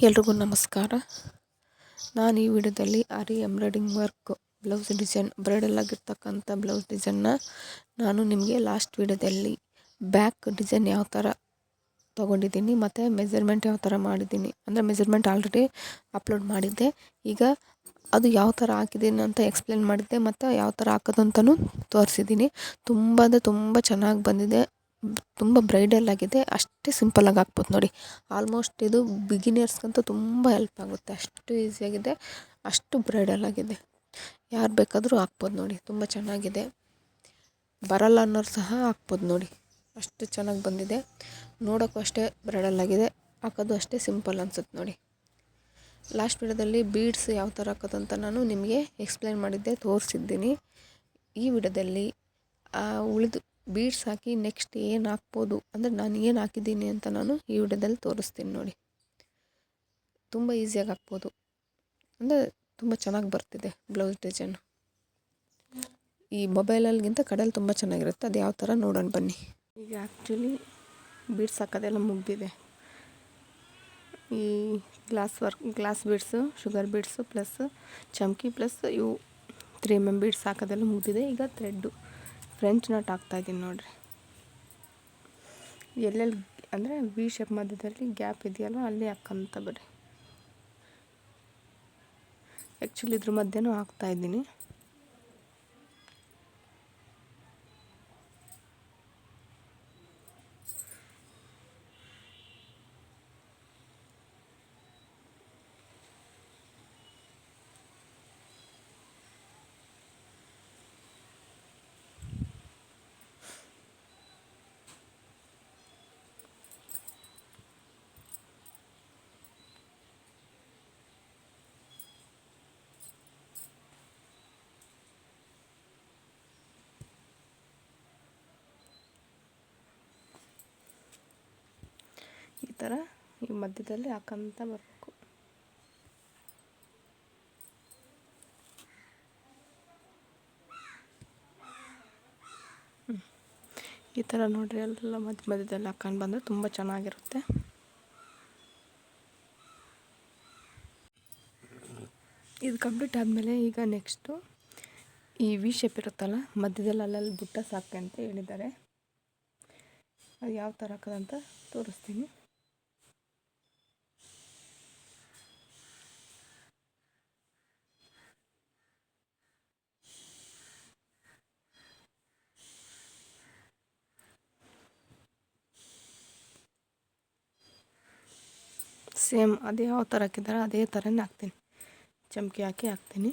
ಎಲ್ರಿಗೂ ನಮಸ್ಕಾರ. ನಾನು ಈ ವಿಡಿಯೋದಲ್ಲಿ ಆರಿ embroidery work blouse design bridal ಆಗಿರ್ತಕ್ಕಂಥ ಬ್ಲೌಸ್ ಡಿಸೈನ್ನ ನಾನು ನಿಮಗೆ ಲಾಸ್ಟ್ ವಿಡಿಯೋದಲ್ಲಿ ಬ್ಯಾಕ್ ಡಿಸೈನ್ ಯಾವ ಥರ ತೊಗೊಂಡಿದ್ದೀನಿ ಮತ್ತು ಮೆಜರ್ಮೆಂಟ್ ಯಾವ ಥರ ಮಾಡಿದ್ದೀನಿ, ಅಂದರೆ ಮೆಜರ್ಮೆಂಟ್ ಆಲ್ರೆಡಿ ಅಪ್ಲೋಡ್ ಮಾಡಿದ್ದೆ. ಈಗ ಅದು ಯಾವ ಥರ ಹಾಕಿದ್ದೀನಿ ಅಂತ ಎಕ್ಸ್ಪ್ಲೇನ್ ಮಾಡಿದ್ದೆ ಮತ್ತು ಯಾವ ಥರ ಹಾಕೋದಂತಲೂ ತೋರಿಸಿದ್ದೀನಿ. ತುಂಬ ಚೆನ್ನಾಗಿ ಬಂದಿದೆ, ತುಂಬ ಬ್ರೈಡಲ್ ಆಗಿದೆ. ಅಷ್ಟೇ ಸಿಂಪಲ್ಲಾಗಿ ಹಾಕ್ಬೋದು ನೋಡಿ. ಆಲ್ಮೋಸ್ಟ್ ಇದು ಬಿಗಿನರ್ಸ್ಗಂತೂ ತುಂಬ ಹೆಲ್ಪ್ ಆಗುತ್ತೆ. ಅಷ್ಟು ಈಸಿಯಾಗಿದೆ, ಅಷ್ಟು ಬ್ರೈಡಲ್ ಆಗಿದೆ. ಯಾರು ಬೇಕಾದರೂ ಹಾಕ್ಬೋದು ನೋಡಿ. ತುಂಬ ಚೆನ್ನಾಗಿದೆ, ಬರಲ್ಲ ಅನ್ನೋರು ಸಹ ಹಾಕ್ಬೋದು ನೋಡಿ. ಅಷ್ಟು ಚೆನ್ನಾಗಿ ಬಂದಿದೆ. ನೋಡೋಕ್ಕೂ ಅಷ್ಟೇ ಬ್ರೈಡಲ್ ಆಗಿದೆ, ಹಾಕೋದು ಅಷ್ಟೇ ಸಿಂಪಲ್ ಅನ್ಸುತ್ತೆ ನೋಡಿ. ಲಾಸ್ಟ್ ವಿಡಿಯೋದಲ್ಲಿ ಬೀಡ್ಸ್ ಯಾವ ಥರ ಹಾಕೋದಂತ ನಾನು ನಿಮಗೆ ಎಕ್ಸ್ಪ್ಲೇನ್ ಮಾಡಿದ್ದೆ, ತೋರಿಸಿದ್ದೀನಿ. ಈ ವಿಡಿಯೋದಲ್ಲಿ ಉಳಿದು ಬೀಡ್ಸ್ ಹಾಕಿ ನೆಕ್ಸ್ಟ್ ಏನು ಹಾಕ್ಬೋದು, ಅಂದರೆ ನಾನು ಏನು ಹಾಕಿದ್ದೀನಿ ಅಂತ ನಾನು ಈ ವಿಡಿಯೋದಲ್ಲಿ ತೋರಿಸ್ತೀನಿ ನೋಡಿ. ತುಂಬ ಈಸಿಯಾಗಿ ಹಾಕ್ಬೋದು, ಅಂದರೆ ತುಂಬ ಚೆನ್ನಾಗಿ ಬರ್ತಿದೆ ಬ್ಲೌಸ್ ಡಿಸೈನು. ಈ ಮೊಬೈಲಲ್ಲಿಗಿಂತ ಕಡೆಯಲ್ಲಿ ತುಂಬ ಚೆನ್ನಾಗಿರುತ್ತೆ. ಅದು ಯಾವ ಥರ ನೋಡೋಣ ಬನ್ನಿ. ಈಗ ಆ್ಯಕ್ಚುಲಿ ಬೀಡ್ಸ್ ಹಾಕೋದೆಲ್ಲ ಮುಗಿದಿದೆ. ಈ glass beads, sugar beads plus ಚಮ್ಕಿ ಪ್ಲಸ್ ಇವು 3mm ಬೀಡ್ಸ್ ಹಾಕೋದೆಲ್ಲ ಮುಗಿದಿದೆ. ಈಗ ಥ್ರೆಡ್ಡು ಫ್ರೆಂಚ್ ನಾಟ್ ಹಾಕ್ತಾಯಿದ್ದೀನಿ ನೋಡಿರಿ. ಎಲ್ಲೆಲ್ಲಿ ಅಂದರೆ ವಿ ಶೇಪ್ ಮಧ್ಯದಲ್ಲಿ ಗ್ಯಾಪ್ ಇದೆಯಲ್ಲ ಅಲ್ಲಿ ಹಾಕ್ಕಂತ ಬರ್ರಿ. ಆ್ಯಕ್ಚುಲಿ ಇದ್ರ ಮಧ್ಯೆನೂ ಹಾಕ್ತಾಯಿದ್ದೀನಿ. ಈ ಥರ ಈ ಮಧ್ಯದಲ್ಲಿ ಹಾಕಂತ ಬರಬೇಕು. ಈ ಥರ ನೋಡಿರಿ, ಎಲ್ಲ ಮಧ್ಯದಲ್ಲಿ ಹಾಕೊಂಡು ಬಂದರೆ ತುಂಬ ಚೆನ್ನಾಗಿರುತ್ತೆ. ಇದು ಕಂಪ್ಲೀಟ್ ಆದಮೇಲೆ ಈಗ ನೆಕ್ಸ್ಟು ಈ ವಿ ಶೇಪ್ ಇರುತ್ತಲ್ಲ ಮಧ್ಯದಲ್ಲಿ ಅಲ್ಲಲ್ಲಿ ಬುಟ್ಟ ಸಾಕೆ ಅಂತ ಹೇಳಿದ್ದಾರೆ. ಅದು ಯಾವ ಥರ ಹಾಕೋದಂತ ತೋರಿಸ್ತೀನಿ. ಸೇಮ್ ಅದೇ ಯಾವ ಥರ ಹಾಕಿದ್ದಾರೆ ಅದೇ ಥರನೇ ಹಾಕ್ತೀನಿ. ಚಮಕಿ ಹಾಕಿ ಹಾಕ್ತೀನಿ.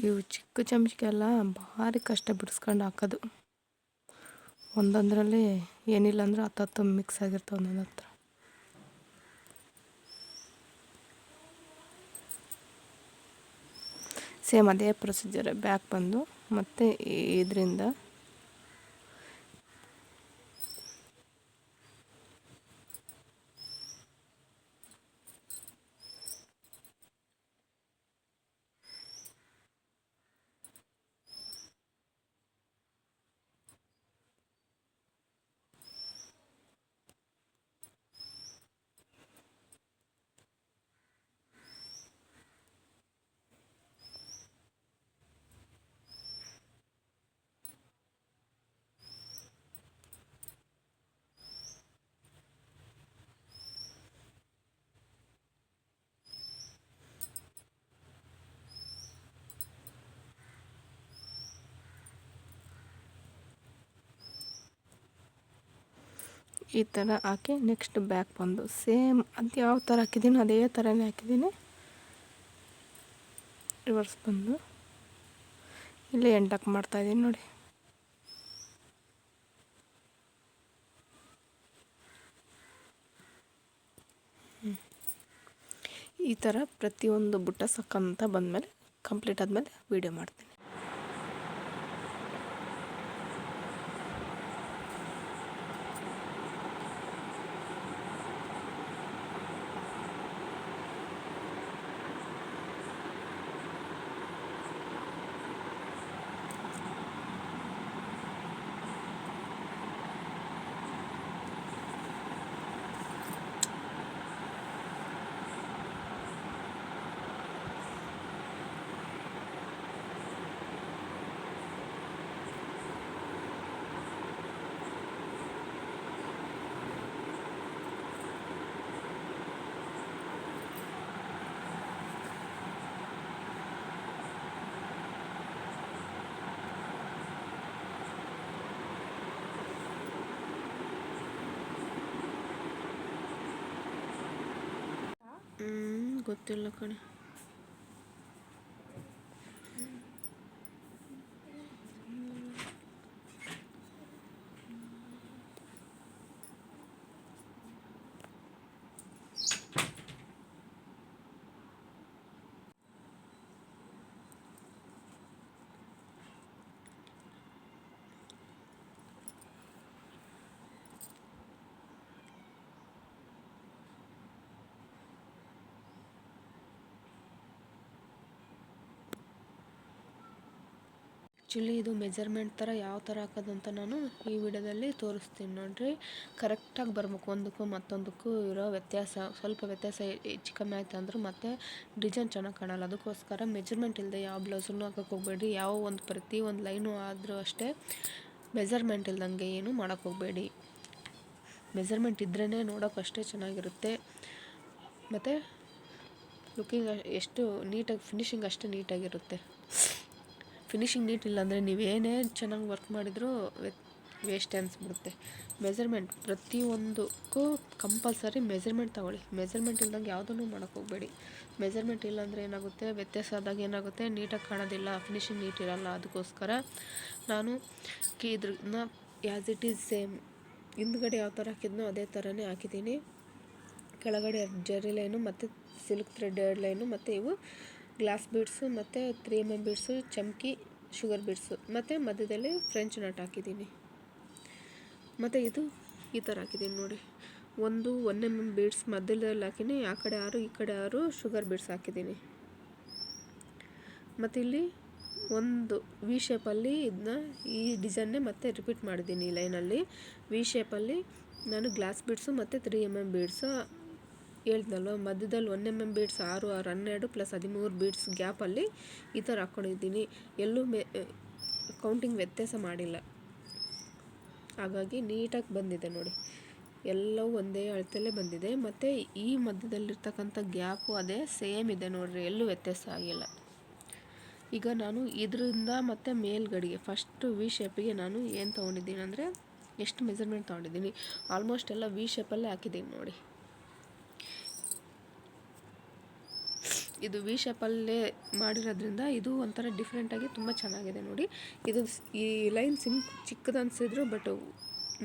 ಇವು ಚಿಕ್ಕ ಚಮಚಿ ಎಲ್ಲ ಭಾರಿ ಕಷ್ಟ ಬಿಡಿಸ್ಕೊಂಡು ಹಾಕೋದು. ಒಂದೊಂದರಲ್ಲಿ ಏನಿಲ್ಲ ಅಂದ್ರೆ 10 ಮಿಕ್ಸ್ ಆಗಿರ್ತವೆ ಒಂದೊಂದು ಹತ್ರ. ಸೇಮ್ ಅದೇ ಪ್ರೊಸೀಜರ್. ಬ್ಯಾಕ್ ಬಂದು ಮತ್ತು ಇದರಿಂದ ಈ ಥರ ಹಾಕಿ ನೆಕ್ಸ್ಟ್ ಬ್ಯಾಕ್ ಬಂದು ಸೇಮ್ ಅದು ಯಾವ ಥರ ಹಾಕಿದ್ದೀನಿ ಅದೇ ಥರನೇ ಹಾಕಿದ್ದೀನಿ. ರಿವರ್ಸ್ ಬಂದು ಇಲ್ಲೇ ಎಂಟಕ್ಕೆ ಮಾಡ್ತಾಯಿದ್ದೀನಿ ನೋಡಿ. ಈ ಥರ ಪ್ರತಿಯೊಂದು ಬುಟ್ಟ ಸಾಕಂತ ಬಂದಮೇಲೆ ಕಂಪ್ಲೀಟ್ ಆದಮೇಲೆ ವೀಡಿಯೋ ಮಾಡ್ತೀನಿ. ಗೊತ್ತಿಲ್ಲ ಕಣೆ. ಆ್ಯಕ್ಚುಲಿ ಇದು ಮೆಜರ್ಮೆಂಟ್ ಥರ ಯಾವ ಥರ ಹಾಕೋದಂತ ನಾನು ಈ ವಿಡಿಯೋದಲ್ಲಿ ತೋರಿಸ್ತೀನಿ ನೋಡಿರಿ. ಕರೆಕ್ಟಾಗಿ ಬರ್ಬೇಕು, ಒಂದಕ್ಕೂ ಮತ್ತೊಂದಕ್ಕೂ ಇರೋ ವ್ಯತ್ಯಾಸ. ಸ್ವಲ್ಪ ವ್ಯತ್ಯಾಸ ಹೆಚ್ಚು ಕಮ್ಮಿ ಆಯ್ತು ಅಂದರೂ ಮತ್ತೆ ಡಿಸೈನ್ ಚೆನ್ನಾಗಿ ಕಾಣಲ್ಲ. ಅದಕ್ಕೋಸ್ಕರ ಮೆಜರ್ಮೆಂಟ್ ಇಲ್ಲದೆ ಯಾವ ಬ್ಲೌಸನ್ನು ಹಾಕೋಕ್ಕೆ ಹೋಗಬೇಡಿ. ಯಾವ ಒಂದು ಪ್ರತಿ ಒಂದು ಲೈನು ಆದರೂ ಅಷ್ಟೇ ಮೆಜರ್ಮೆಂಟ್ ಇಲ್ದಂಗೆ ಏನು ಮಾಡೋಕ್ಕೆ ಹೋಗಬೇಡಿ. ಮೆಜರ್ಮೆಂಟ್ ಇದ್ರೇ ನೋಡೋಕೆ ಅಷ್ಟೇ ಚೆನ್ನಾಗಿರುತ್ತೆ, ಮತ್ತು ಲುಕ್ಕಿಂಗ್ ಎಷ್ಟು ನೀಟಾಗಿ ಫಿನಿಶಿಂಗ್ ಅಷ್ಟೇ ನೀಟಾಗಿರುತ್ತೆ. ಫಿನಿಶಿಂಗ್ ನೀಟ್ ಇಲ್ಲ ಅಂದರೆ ನೀವೇನೇ ಚೆನ್ನಾಗಿ ವರ್ಕ್ ಮಾಡಿದರೂ ವೇಸ್ಟ್ ಅನಿಸ್ಬಿಡುತ್ತೆ. ಮೆಜರ್ಮೆಂಟ್ ಪ್ರತಿಯೊಂದಕ್ಕೂ ಕಂಪಲ್ಸರಿ ಮೆಜರ್ಮೆಂಟ್ ತಗೊಳ್ಳಿ. ಮೆಜರ್ಮೆಂಟ್ ಇಲ್ದಂಗೆ ಯಾವುದನ್ನು ಮಾಡೋಕ್ಕೆ ಹೋಗಬೇಡಿ. ಮೆಜರ್ಮೆಂಟ್ ಇಲ್ಲಾಂದರೆ ಏನಾಗುತ್ತೆ, ವ್ಯತ್ಯಾಸ ಆದಾಗ ಏನಾಗುತ್ತೆ, ನೀಟಾಗಿ ಕಾಣೋದಿಲ್ಲ, ಫಿನಿಶಿಂಗ್ ನೀಟ್ ಇರಲ್ಲ. ಅದಕ್ಕೋಸ್ಕರ ನಾನು ಇದ್ರನ್ನ ಆ್ಯಸ್ ಇಟ್ ಈಸ್ ಸೇಮ್ ಹಿಂದ್ಗಡೆ ಯಾವ ಥರ ಹಾಕಿದ್ನೋ ಅದೇ ಥರನೇ ಹಾಕಿದ್ದೀನಿ. ಕೆಳಗಡೆ ಜರಿ ಲೈನು ಮತ್ತು ಸಿಲ್ಕ್ ಥ್ರೆಡ್ 2 ಲೈನು, ಮತ್ತು ಇವು ಗ್ಲಾಸ್ ಬೀಡ್ಸು ಮತ್ತು 3mm ಬೀಡ್ಸು, ಚಮ್ಕಿ, ಶುಗರ್ ಬೀಡ್ಸು, ಮತ್ತು ಮಧ್ಯದಲ್ಲಿ ಫ್ರೆಂಚ್ ನಟ್ ಹಾಕಿದ್ದೀನಿ. ಮತ್ತು ಇದು ಈ ಥರ ಹಾಕಿದ್ದೀನಿ ನೋಡಿ. 1mm ಬೀಡ್ಸ್ ಮಧ್ಯದಲ್ಲಿ ಹಾಕಿನಿ, ಆ ಕಡೆ 6 ಈ ಕಡೆ 6 ಶುಗರ್ ಬೀಡ್ಸ್ ಹಾಕಿದ್ದೀನಿ. ಮತ್ತು ಇಲ್ಲಿ ಒಂದು ವಿ ಶೇಪಲ್ಲಿ ಇದನ್ನ ಈ ಡಿಸೈನ್ನೇ ಮತ್ತೆ ರಿಪೀಟ್ ಮಾಡಿದ್ದೀನಿ. ಈ ಲೈನಲ್ಲಿ ವಿ ಶೇಪಲ್ಲಿ ನಾನು ಗ್ಲಾಸ್ ಬೀಡ್ಸು ಮತ್ತು 3mm ಬೀಡ್ಸು ಹೇಳ್ದಲ್ವ, ಮಧ್ಯದಲ್ಲಿ 1mm ಬೀಡ್ಸ್ 6, 6, 12 ಪ್ಲಸ್ 13 ಬೀಡ್ಸ್ ಗ್ಯಾಪಲ್ಲಿ ಈ ಥರ ಹಾಕ್ಕೊಂಡಿದ್ದೀನಿ. ಎಲ್ಲೂ ಕೌಂಟಿಂಗ್ ವ್ಯತ್ಯಾಸ ಮಾಡಿಲ್ಲ, ಹಾಗಾಗಿ ನೀಟಾಗಿ ಬಂದಿದೆ ನೋಡಿ. ಎಲ್ಲವೂ ಒಂದೇ ಅಳತೆಯಲ್ಲೇ ಬಂದಿದೆ. ಮತ್ತು ಈ ಮಧ್ಯದಲ್ಲಿರ್ತಕ್ಕಂಥ ಗ್ಯಾಪು ಅದೇ ಸೇಮ್ ಇದೆ ನೋಡಿರಿ, ಎಲ್ಲೂ ವ್ಯತ್ಯಾಸ ಆಗಿಲ್ಲ. ಈಗ ನಾನು ಇದರಿಂದ ಮತ್ತು ಮೇಲ್ಗಡೆಗೆ ಫಸ್ಟು ವಿ ಶೇಪಿಗೆ ನಾನು ಏನು ತೊಗೊಂಡಿದ್ದೀನಿ ಅಂದರೆ, ಎಷ್ಟು ಮೆಜರ್ಮೆಂಟ್ ತೊಗೊಂಡಿದ್ದೀನಿ ಆಲ್ಮೋಸ್ಟ್ ಎಲ್ಲ ವಿ ಶೇಪಲ್ಲೇ ಹಾಕಿದ್ದೀನಿ ನೋಡಿ. ಇದು ವಿ ಶೇಪಲ್ಲೇ ಮಾಡಿರೋದ್ರಿಂದ ಇದು ಒಂಥರ ಡಿಫ್ರೆಂಟಾಗಿ ತುಂಬ ಚೆನ್ನಾಗಿದೆ ನೋಡಿ. ಇದು ಈ ಲೈನ್ ಚಿಕ್ಕದು ಅನಿಸಿದ್ರು ಬಟ್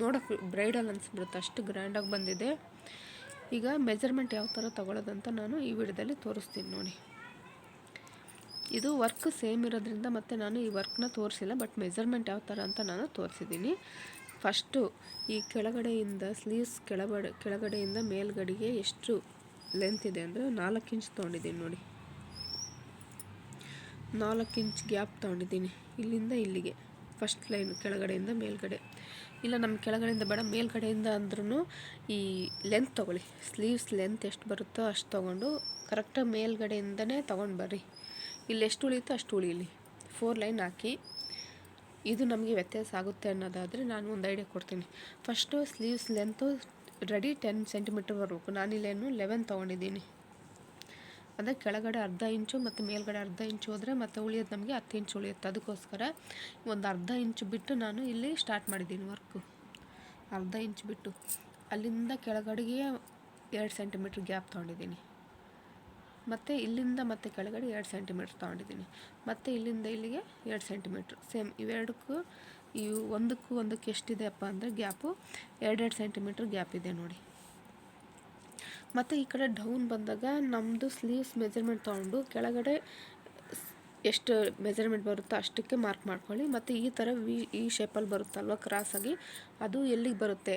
ನೋಡೋಕ್ಕೆ ಬ್ರೈಡಲ್ ಅನಿಸ್ಬಿಡುತ್ತೆ, ಅಷ್ಟು ಗ್ರ್ಯಾಂಡಾಗಿ ಬಂದಿದೆ. ಈಗ ಮೆಜರ್ಮೆಂಟ್ ಯಾವ ಥರ ತೊಗೊಳ್ಳೋದಂತ ನಾನು ಈ ವಿಡಿಯೋದಲ್ಲಿ ತೋರಿಸ್ತೀನಿ ನೋಡಿ. ಇದು ವರ್ಕ್ ಸೇಮ್ ಇರೋದ್ರಿಂದ ಮತ್ತು ನಾನು ಈ ವರ್ಕ್ನ ತೋರಿಸಿಲ್ಲ, ಬಟ್ ಮೆಜರ್ಮೆಂಟ್ ಯಾವ ಥರ ಅಂತ ನಾನು ತೋರಿಸಿದ್ದೀನಿ. ಫಸ್ಟು ಈ ಕೆಳಗಡೆಯಿಂದ ಸ್ಲೀವ್ಸ್ ಕೆಳಗಡೆಯಿಂದ ಮೇಲ್ಗಡೆಗೆ ಎಷ್ಟು ಲೆಂತ್ ಇದೆ ಅಂದರೆ 4 ಇಂಚ್ ತೊಗೊಂಡಿದ್ದೀನಿ ನೋಡಿ. 4 ಇಂಚ್ ಗ್ಯಾಪ್ ತೊಗೊಂಡಿದ್ದೀನಿ ಇಲ್ಲಿಂದ ಇಲ್ಲಿಗೆ. ಫಸ್ಟ್ ಲೈನ್ ಕೆಳಗಡೆಯಿಂದ ಮೇಲ್ಗಡೆ, ಇಲ್ಲ ನಮ್ಮ ಕೆಳಗಡೆಯಿಂದ ಬೇಡ ಮೇಲ್ಗಡೆಯಿಂದ ಅಂದ್ರೂ ಈ ಲೆಂತ್ ತೊಗೊಳ್ಳಿ. ಸ್ಲೀವ್ಸ್ ಲೆಂತ್ ಎಷ್ಟು ಬರುತ್ತೋ ಅಷ್ಟು ತೊಗೊಂಡು ಕರೆಕ್ಟಾಗಿ ಮೇಲ್ಗಡೆಯಿಂದನೇ ತೊಗೊಂಡು ಬರ್ರಿ. ಇಲ್ಲಿ ಎಷ್ಟು ಉಳಿಯುತ್ತೋ ಅಷ್ಟು ಉಳಿಯಲಿ. 4 ಲೈನ್ ಹಾಕಿ ಇದು ನಮಗೆ ವ್ಯತ್ಯಾಸ ಆಗುತ್ತೆ ಅನ್ನೋದಾದರೆ ನಾನು ಒಂದು ಐಡಿಯಾ ಕೊಡ್ತೀನಿ. First sleeves length ready 10 centimetre ಬರಬೇಕು. ನಾನಿಲ್ಲೇನು 11 ತೊಗೊಂಡಿದ್ದೀನಿ. ಅಂದರೆ ಕೆಳಗಡೆ ಅರ್ಧ ಇಂಚು ಮತ್ತು ಮೇಲ್ಗಡೆ ಅರ್ಧ ಇಂಚು ಹೋದರೆ ಮತ್ತು ಉಳಿಯೋದು ನಮಗೆ 10 ಇಂಚು ಉಳಿಯುತ್ತೆ. ಅದಕ್ಕೋಸ್ಕರ ಒಂದು ಅರ್ಧ ಇಂಚು ಬಿಟ್ಟು ನಾನು ಇಲ್ಲಿ ಸ್ಟಾರ್ಟ್ ಮಾಡಿದ್ದೀನಿ ವರ್ಕು. ಅರ್ಧ ಇಂಚು ಬಿಟ್ಟು ಅಲ್ಲಿಂದ ಕೆಳಗಡೆಗೆ 2 ಸೆಂಟಿಮೀಟ್ರ್ ಗ್ಯಾಪ್ ತೊಗೊಂಡಿದ್ದೀನಿ. ಮತ್ತು ಇಲ್ಲಿಂದ ಮತ್ತು ಕೆಳಗಡೆ 2 ಸೆಂಟಿಮೀಟ್ರ್ ತೊಗೊಂಡಿದ್ದೀನಿ. ಮತ್ತು ಇಲ್ಲಿಂದ ಇಲ್ಲಿಗೆ 2 ಸೆಂಟಿಮೀಟ್ರ್ ಸೇಮ್. ಇವೆರಡಕ್ಕೂ ಒಂದಕ್ಕೆ ಎಷ್ಟಿದೆಯಪ್ಪ ಅಂದರೆ ಗ್ಯಾಪು 2 ಸೆಂಟಿಮೀಟ್ರ್ ಗ್ಯಾಪ್ ಇದೆ ನೋಡಿ. ಮತ್ತು ಈ ಕಡೆ ಡೌನ್ ಬಂದಾಗ ನಮ್ಮದು ಸ್ಲೀವ್ಸ್ ಮೆಜರ್ಮೆಂಟ್ ತೊಗೊಂಡು ಕೆಳಗಡೆ ಎಷ್ಟು ಮೆಜರ್ಮೆಂಟ್ ಬರುತ್ತೋ ಅಷ್ಟಕ್ಕೆ ಮಾರ್ಕ್ ಮಾಡ್ಕೊಳ್ಳಿ. ಮತ್ತು ಈ ಥರ ಈ ಶೇಪಲ್ಲಿ ಬರುತ್ತಲ್ವ ಕ್ರಾಸಾಗಿ, ಅದು ಎಲ್ಲಿಗೆ ಬರುತ್ತೆ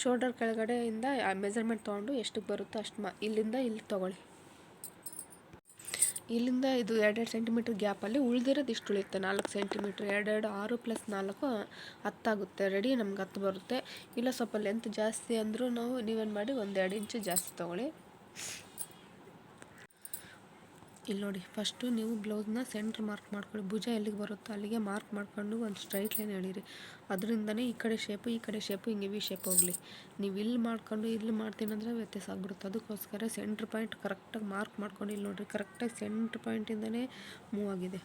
ಶೋಲ್ಡರ್ ಕೆಳಗಡೆಯಿಂದ ಮೆಜರ್ಮೆಂಟ್ ತೊಗೊಂಡು ಎಷ್ಟಕ್ಕೆ ಬರುತ್ತೋ ಅಷ್ಟು ಇಲ್ಲಿಂದ ಇಲ್ಲಿ ತೊಗೊಳ್ಳಿ. ಇಲ್ಲಿಂದ ಇದು 2 ಸೆಂಟಿಮೀಟ್ರ್ ಗ್ಯಾಪಲ್ಲಿ ಉಳಿದಿರೋದು ಇಷ್ಟು ಉಳಿಯುತ್ತೆ 4 ಸೆಂಟಿಮೀಟ್ರ್. 2 6 + 4 10 ಆಗುತ್ತೆ. ರೆಡಿ ನಮ್ಗೆ 10 ಬರುತ್ತೆ. ಇಲ್ಲ ಸ್ವಲ್ಪ ಲೆಂತ್ ಜಾಸ್ತಿ ಅಂದರೂ ನೀವೇನು ಮಾಡಿ 1-2 ಇಂಚು ಜಾಸ್ತಿ ತೊಗೊಳ್ಳಿ. ಇಲ್ಲಿ ನೋಡಿ, ಫಸ್ಟು ನೀವು ಬ್ಲೌಸ್ನ ಸೆಂಟ್ರ್ ಮಾರ್ಕ್ ಮಾಡ್ಕೊಳ್ಳಿ. ಭುಜ ಎಲ್ಲಿಗೆ ಬರುತ್ತೋ ಅಲ್ಲಿಗೆ ಮಾರ್ಕ್ ಮಾಡ್ಕೊಂಡು ಒಂದು ಸ್ಟ್ರೈಟ್ ಲೈನ್ ಎಳೀರಿ. ಅದರಿಂದನೇ ಈ ಕಡೆ ಶೇಪು ಹಿಂಗೆ ವಿ ಶೇಪ್ ಹೋಗಲಿ. ನೀವು ಇಲ್ಲಿ ಮಾಡ್ಕೊಂಡು ಇಲ್ಲಿ ಮಾಡ್ತೀನಿ ಅಂದರೆ ವ್ಯತ್ಯಾಸ ಆಗ್ಬಿಡುತ್ತೆ. ಅದಕ್ಕೋಸ್ಕರ ಸೆಂಟ್ರ್ ಪಾಯಿಂಟ್ ಕರೆಕ್ಟಾಗಿ ಮಾರ್ಕ್ ಮಾಡ್ಕೊಂಡು ಇಲ್ಲಿ ನೋಡಿರಿ, ಕರೆಕ್ಟಾಗಿ ಸೆಂಟ್ರ್ ಪಾಯಿಂಟಿಂದನೇ ಮೂವ್ ಆಗಿದೆ.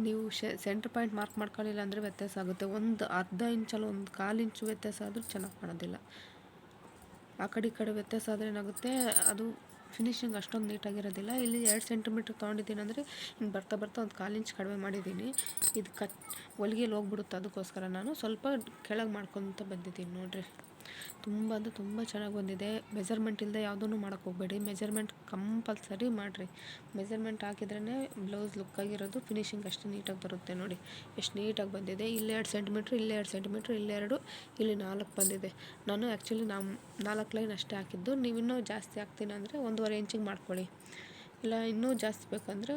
ನೀವು ಸೆಂಟ್ರ್ ಪಾಯಿಂಟ್ ಮಾರ್ಕ್ ಮಾಡ್ಕೊಳ್ಳಿಲ್ಲ ಅಂದರೆ ವ್ಯತ್ಯಾಸ ಆಗುತ್ತೆ. ಒಂದು ಅರ್ಧ ಇಂಚಲ್ಲಿ 1/4 ಇಂಚು ವ್ಯತ್ಯಾಸ ಆದರೂ ಚೆನ್ನಾಗಿ ಕಾಣೋದಿಲ್ಲ. ಆ ಕಡೆ ಈ ಕಡೆ ವ್ಯತ್ಯಾಸ ಆದರೆ ಏನಾಗುತ್ತೆ, ಅದು ಫಿನಿಶಿಂಗ್ ಅಷ್ಟೊಂದು ನೀಟಾಗಿರೋದಿಲ್ಲ. ಇಲ್ಲಿ 2 ಸೆಂಟಿಮೀಟ್ರ್ ತೊಗೊಂಡಿದ್ದೀನಿ ಅಂದರೆ ಇನ್ನು ಬರ್ತಾ ಬರ್ತಾ ಒಂದು 1/4 ಇಂಚ್ ಕಡಿಮೆ ಮಾಡಿದ್ದೀನಿ. ಇದು ಹೊಲಿಗೆಯಲ್ಲಿ ಹೋಗ್ಬಿಡುತ್ತೆ, ಅದಕ್ಕೋಸ್ಕರ ನಾನು ಸ್ವಲ್ಪ ಕೆಳಗೆ ಮಾಡ್ಕೊತ ಬಂದಿದ್ದೀನಿ ನೋಡಿರಿ. ತುಂಬ ಅಂದರೆ ತುಂಬ ಚೆನ್ನಾಗಿ ಬಂದಿದೆ. ಮೆಜರ್ಮೆಂಟ್ ಇಲ್ಲದೆ ಯಾವುದೂ ಮಾಡೋಕ್ಕೆ ಹೋಗಬೇಡಿ, ಮೆಜರ್ಮೆಂಟ್ ಕಂಪಲ್ಸರಿ ಮಾಡಿರಿ. ಮೆಜರ್ಮೆಂಟ್ ಹಾಕಿದ್ರೇ ಬ್ಲೌಸ್ ಲುಕ್ಕಾಗಿರೋದು, ಫಿನಿಶಿಂಗ್ ಅಷ್ಟು ನೀಟಾಗಿ ಬರುತ್ತೆ. ನೋಡಿ ಎಷ್ಟು ನೀಟಾಗಿ ಬಂದಿದೆ. ಇಲ್ಲಿ 2 ಸೆಂಟಿಮೀಟ್ರ್, ಇಲ್ಲಿ 2 ಸೆಂಟಿಮೀಟ್ರ್, ಇಲ್ಲಿ 2, ಇಲ್ಲಿ 4 ಬಂದಿದೆ. ನಾನು ಆ್ಯಕ್ಚುಲಿ 4 ಲೈನ್ ಅಷ್ಟೇ ಹಾಕಿದ್ದು. ನೀವು ಇನ್ನೂ ಜಾಸ್ತಿ ಹಾಕ್ತೀನಿ ಅಂದರೆ 1.5 ಇಂಚಿಗೆ ಮಾಡ್ಕೊಳ್ಳಿ. ಇಲ್ಲ ಇನ್ನೂ ಜಾಸ್ತಿ ಬೇಕಂದರೆ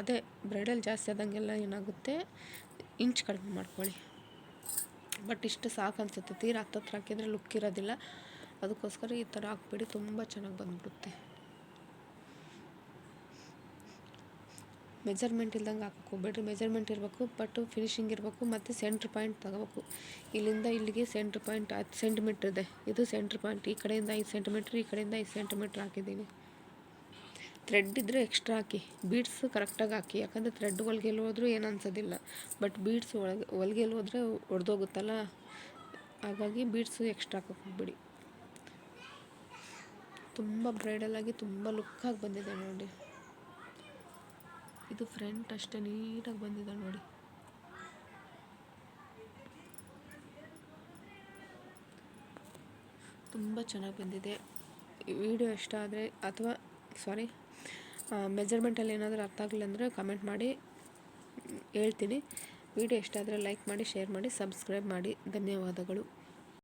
ಅದೇ ಬ್ರೈಡಲ್ ಜಾಸ್ತಿ ಆದಂಗೆಲ್ಲ ಏನಾಗುತ್ತೆ, ಇಂಚ್ ಕಡಿಮೆ ಮಾಡ್ಕೊಳ್ಳಿ. ಬಟ್ ಇಷ್ಟು ಸಾಕು ಅನಿಸುತ್ತೆ. ತೀರಾ ಹತ್ತತ್ರ ಹಾಕಿದರೆ ಲುಕ್ ಇರೋದಿಲ್ಲ, ಅದಕ್ಕೋಸ್ಕರ ಈ ಥರ ಹಾಕ್ಬಿಡಿ, ತುಂಬ ಚೆನ್ನಾಗಿ ಬಂದ್ಬಿಡುತ್ತೆ. ಮೆಜರ್ಮೆಂಟ್ ಇಲ್ದಂಗೆ ಹಾಕಕ್ಕೆ ಹೋಗ್ಬೇಡ್ರಿ. ಮೆಜರ್ಮೆಂಟ್ ಇರಬೇಕು, ಬಟ್ ಫಿನಿಶಿಂಗ್ ಇರಬೇಕು, ಮತ್ತು ಸೆಂಟ್ರ್ ಪಾಯಿಂಟ್ ತಗೋಬೇಕು. ಇಲ್ಲಿಂದ ಇಲ್ಲಿಗೆ ಸೆಂಟ್ರ್ ಪಾಯಿಂಟ್ 10 ಸೆಂಟಿಮೀಟ್ರ್ ಇದೆ, ಇದು ಸೆಂಟ್ರ್ ಪಾಯಿಂಟ್. ಈ ಕಡೆಯಿಂದ 5 ಸೆಂಟಿಮೀಟ್ರ್, ಈ ಕಡೆಯಿಂದ 5 ಸೆಂಟಿಮೀಟ್ರ್ ಹಾಕಿದ್ದೀನಿ. ಥ್ರೆಡ್ ಇದ್ದರೆ ಎಕ್ಸ್ಟ್ರಾ ಹಾಕಿ, ಬೀಡ್ಸ್ ಕರೆಕ್ಟಾಗಿ ಹಾಕಿ. ಯಾಕಂದರೆ ಥ್ರೆಡ್ ಹೊಲ್ಗೆಲ್ಲಿ ಹೋದ್ರೂ ಏನು ಅನ್ಸೋದಿಲ್ಲ, ಬಟ್ ಬೀಡ್ಸ್ ಹೊಲ್ಗೆಲ್ಲಿ ಹೋದರೆ ಒಡೆದೋಗುತ್ತಲ್ಲ, ಹಾಗಾಗಿ ಬೀಡ್ಸು ಎಕ್ಸ್ಟ್ರಾ ಹಾಕಕ್ಕೆ ಹೋಗ್ಬಿಡಿ. ತುಂಬ ಬ್ರೈಡಲಾಗಿ ತುಂಬ ಲುಕ್ಕಾಗಿ ಬಂದಿದೆ ನೋಡಿ. ಇದು ಫ್ರಂಟ್ ಅಷ್ಟೇ ನೀಟಾಗಿ ಬಂದಿದೆ ನೋಡಿ. ತುಂಬ ಚೆನ್ನಾಗಿ ಬಂದಿದೆ. ವಿಡಿಯೋ ಇಷ್ಟ ಆದರೆ ಅಥವಾ ಮೆಜರ್ಮೆಂಟಲ್ಲಿ ಏನಾದರೂ ಅರ್ಥ ಆಗಲಿಲ್ಲ ಅಂದರೆ ಕಮೆಂಟ್ ಮಾಡಿ ಹೇಳ್ತೀನಿ. ವಿಡಿಯೋ ಇಷ್ಟ ಆದರೆ ಲೈಕ್ ಮಾಡಿ, ಶೇರ್ ಮಾಡಿ, ಸಬ್ಸ್ಕ್ರೈಬ್ ಮಾಡಿ. ಧನ್ಯವಾದಗಳು.